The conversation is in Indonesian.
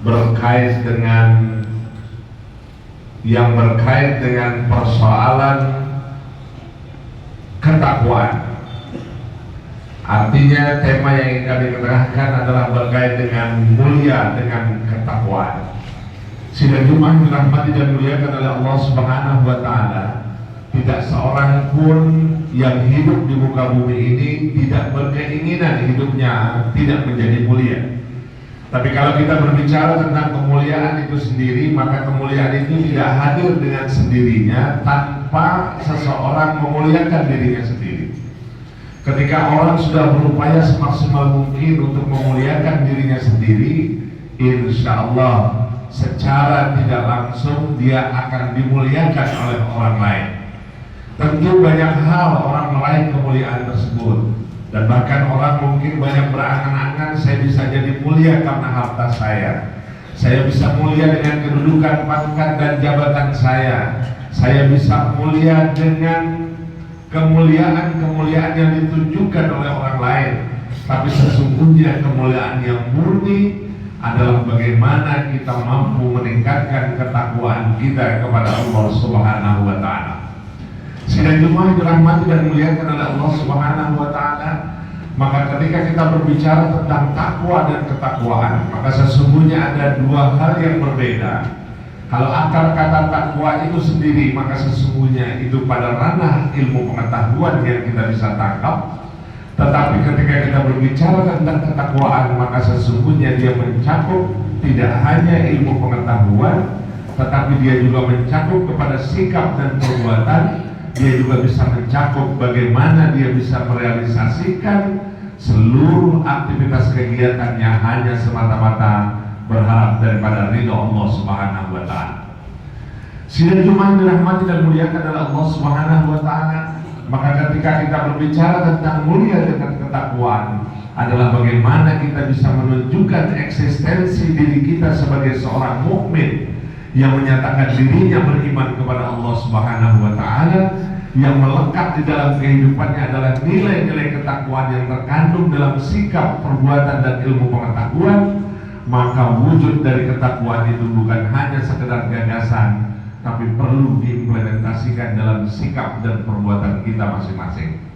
berkait dengan persoalan ketakwaan. Artinya tema yang ingin kami ketengahkan adalah berkait dengan mulia dengan ketakwaan. Sidang Jumat dirahmati dan muliakan oleh Allah Subhanahu wa Ta'ala. Tidak seorang pun yang hidup di muka bumi ini tidak berkeinginan hidupnya tidak menjadi mulia. Tapi kalau kita berbicara tentang kemuliaan itu sendiri, maka kemuliaan itu tidak hadir dengan sendirinya tanpa seseorang memuliakan dirinya sendiri. Ketika orang sudah berupaya semaksimal mungkin untuk memuliakan dirinya sendiri, insya Allah secara tidak langsung dia akan dimuliakan oleh orang lain. Tentu banyak hal orang meraih kemuliaan tersebut, dan bahkan orang mungkin banyak berangan-angan, saya bisa jadi mulia karena harta saya bisa mulia dengan kedudukan pangkat dan jabatan saya bisa mulia dengan kemuliaan yang ditunjukkan oleh orang lain. Tapi sesungguhnya kemuliaan yang murni adalah bagaimana kita mampu meningkatkan ketakwaan kita kepada Allah Subhanahu wa Ta'ala. Sidang Jumat dirahmati dan dimuliakan oleh Allah Subhanahu wa Ta'ala. Maka ketika kita berbicara tentang takwa dan ketakwaan, maka sesungguhnya ada dua hal yang berbeda. Kalau akar kata takwa itu sendiri, maka sesungguhnya itu pada ranah ilmu pengetahuan yang kita bisa tangkap. Tetapi ketika kita berbicara tentang ketakwaan, maka sesungguhnya dia mencakup tidak hanya ilmu pengetahuan, tetapi dia juga mencakup kepada sikap dan perbuatan. Dia juga bisa mencakup bagaimana dia bisa merealisasikan seluruh aktivitas kegiatannya hanya semata-mata berharap daripada ridho Allah Subhanahu wa Ta'ala. Sidang Jumat dirahmati dan muliakan oleh Allah Subhanahu wa Ta'ala. Maka ketika kita berbicara tentang mulia dengan ketakwaan adalah bagaimana kita bisa menunjukkan eksistensi diri kita sebagai seorang mukmin yang menyatakan dirinya beriman kepada Allah Subhanahu wa Ta'ala, yang melekat di dalam kehidupannya adalah nilai-nilai ketakwaan yang terkandung dalam sikap, perbuatan, dan ilmu pengetahuan. Maka wujud dari ketakwaan itu bukan hanya sekedar gagasan, tapi perlu diimplementasikan dalam sikap dan perbuatan kita masing-masing.